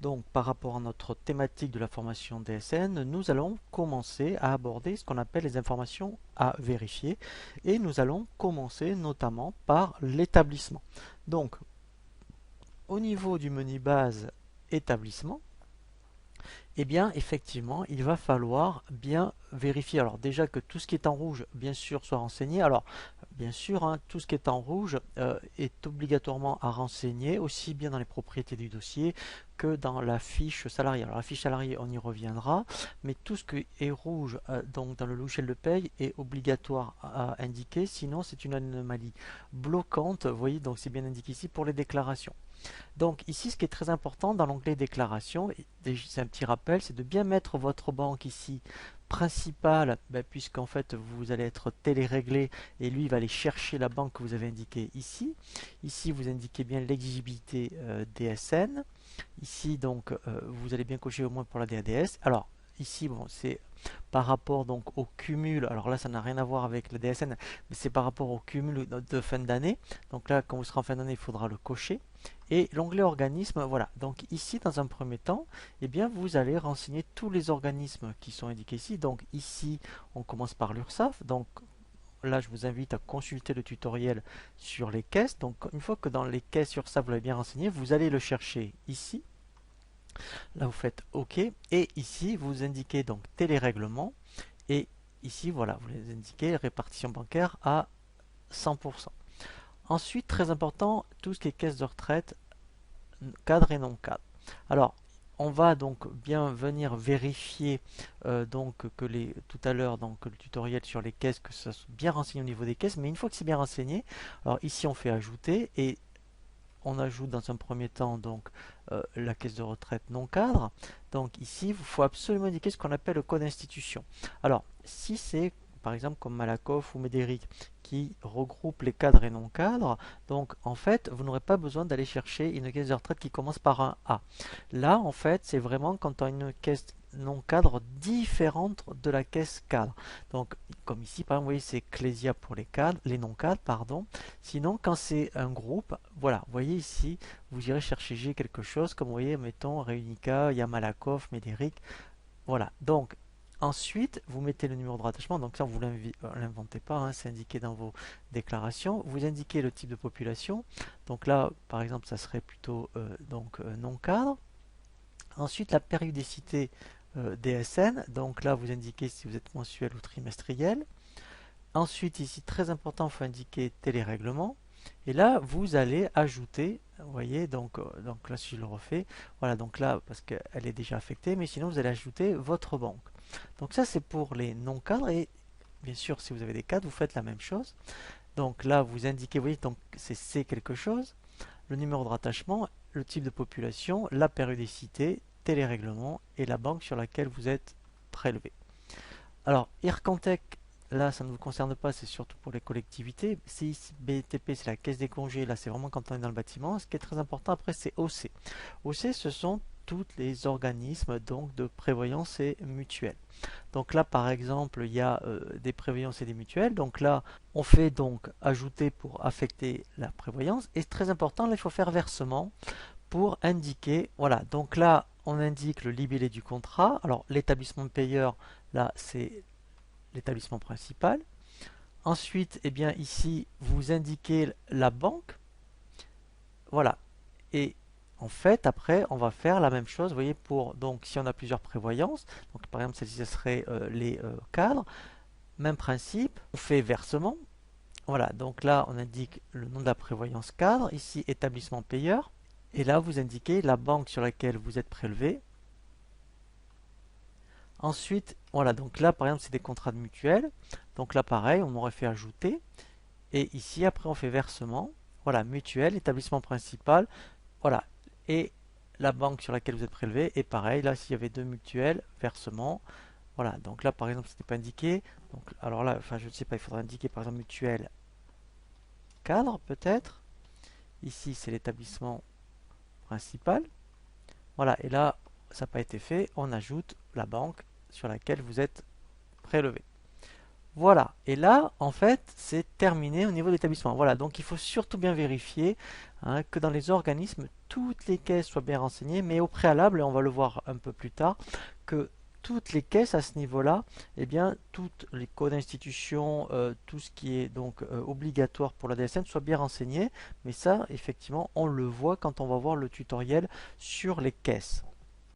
Donc, par rapport à notre thématique de la formation DSN, nous allons commencer à aborder ce qu'on appelle les informations à vérifier et nous allons commencer notamment par l'établissement. Donc, au niveau du menu base établissement, eh bien, effectivement, il va falloir bien vérifier. Alors déjà que tout ce qui est en rouge, bien sûr, soit renseigné. Alors, bien sûr, hein, tout ce qui est en rouge est obligatoirement à renseigner, aussi bien dans les propriétés du dossier que dans la fiche salariée. Alors, la fiche salariée, on y reviendra, mais tout ce qui est rouge donc dans le logiciel de paye est obligatoire à indiquer, sinon c'est une anomalie bloquante. Vous voyez, donc c'est bien indiqué ici pour les déclarations. Donc ici, ce qui est très important dans l'onglet déclaration, c'est un petit rappel, c'est de bien mettre votre banque ici principale, puisqu'en fait vous allez être téléréglé et lui il va aller chercher la banque que vous avez indiquée ici. Ici vous indiquez bien l'exigibilité DSN. Ici donc vous allez bien cocher au moins pour la DADS. Alors ici bon c'est par rapport donc au cumul, alors là ça n'a rien à voir avec le DSN, mais c'est par rapport au cumul de fin d'année. Donc là quand vous serez en fin d'année il faudra le cocher. Et l'onglet organisme, voilà. Donc ici, dans un premier temps, eh bien, vous allez renseigner tous les organismes qui sont indiqués ici. Donc ici, on commence par l'URSSAF. Donc là, je vous invite à consulter le tutoriel sur les caisses. Donc une fois que dans les caisses URSSAF, vous l'avez bien renseigné, vous allez le chercher ici. Là, vous faites OK. Et ici, vous indiquez donc télérèglement. Et ici, voilà, vous les indiquez répartition bancaire à 100%. Ensuite, très important, tout ce qui est caisse de retraite, cadre et non cadre. Alors, on va donc bien venir vérifier donc que tout à l'heure donc le tutoriel sur les caisses que ça soit bien renseigné au niveau des caisses, mais une fois que c'est bien renseigné, alors ici on fait ajouter et on ajoute dans un premier temps donc la caisse de retraite non cadre. Donc ici, il faut absolument indiquer ce qu'on appelle le code institution. Alors, si c'est par exemple comme Malakoff ou Médéric qui regroupe les cadres et non cadres, donc en fait, vous n'aurez pas besoin d'aller chercher une caisse de retraite qui commence par un A. Là, en fait, c'est vraiment quand on a une caisse non cadre différente de la caisse cadre. Donc, comme ici, par exemple, vous voyez, c'est Clésia pour les cadres, les non cadres, pardon. Sinon, quand c'est un groupe, voilà, vous voyez ici, vous irez chercher G quelque chose, comme vous voyez, mettons Réunica, Yamalakov, Médéric, voilà. Donc, ensuite, vous mettez le numéro de rattachement, donc ça, vous ne l'inventez pas, hein, c'est indiqué dans vos déclarations. Vous indiquez le type de population, donc là, par exemple, ça serait plutôt non cadre. Ensuite, la périodicité DSN, donc là, vous indiquez si vous êtes mensuel ou trimestriel. Ensuite, ici, très important, il faut indiquer télérèglement. Et là, vous allez ajouter, vous voyez, donc là, si je le refais, voilà, donc là, parce qu'elle est déjà affectée, mais sinon, vous allez ajouter votre banque. Donc ça, c'est pour les non-cadres, et bien sûr, si vous avez des cadres, vous faites la même chose. Donc là, vous indiquez, vous voyez, donc c'est C quelque chose, le numéro de rattachement, le type de population, la périodicité, télérèglement, et la banque sur laquelle vous êtes prélevé. Alors, Ircantec, là, ça ne vous concerne pas, c'est surtout pour les collectivités. CIBTP, c'est la caisse des congés, là, c'est vraiment quand on est dans le bâtiment. Ce qui est très important après, c'est OC. OC, ce sont tous les organismes donc de prévoyance et mutuelle. Donc là, par exemple, il y a des prévoyances et des mutuelles. Donc là, on fait donc ajouter pour affecter la prévoyance. Et c'est très important, là, il faut faire versement pour indiquer, voilà, donc là, on indique le libellé du contrat. Alors, l'établissement payeur, là, c'est l'établissement principal. Ensuite, eh bien, ici, vous indiquez la banque. Voilà. Et en fait, après, on va faire la même chose, vous voyez, pour, donc, si on a plusieurs prévoyances, donc, par exemple, celle-ci, ce serait les cadres, même principe, on fait versement. Voilà, donc là, on indique le nom de la prévoyance cadre, ici, établissement payeur. Et là, vous indiquez la banque sur laquelle vous êtes prélevé. Ensuite, voilà, donc là, par exemple, c'est des contrats de mutuelle. Donc là, pareil, on aurait fait ajouter. Et ici, après, on fait versement. Voilà, mutuelle, établissement principal. Voilà, et la banque sur laquelle vous êtes prélevé. Et pareil, là, s'il y avait deux mutuelles, versement. Voilà, donc là, par exemple, ce n'était pas indiqué. Donc, alors là, enfin, je ne sais pas, il faudra indiquer, par exemple, mutuelle cadre, peut-être. Ici, c'est l'établissement principal. Voilà, et là, ça n'a pas été fait. On ajoute la banque sur laquelle vous êtes prélevé. Voilà, et là, en fait, c'est terminé au niveau de l'établissement. Voilà, donc il faut surtout bien vérifier que dans les organismes, toutes les caisses soient bien renseignées, mais au préalable, et on va le voir un peu plus tard, que toutes les caisses à ce niveau-là, eh bien, toutes les codes d'institution, tout ce qui est donc obligatoire pour la DSN soient bien renseignés, mais ça, effectivement, on le voit quand on va voir le tutoriel sur les caisses.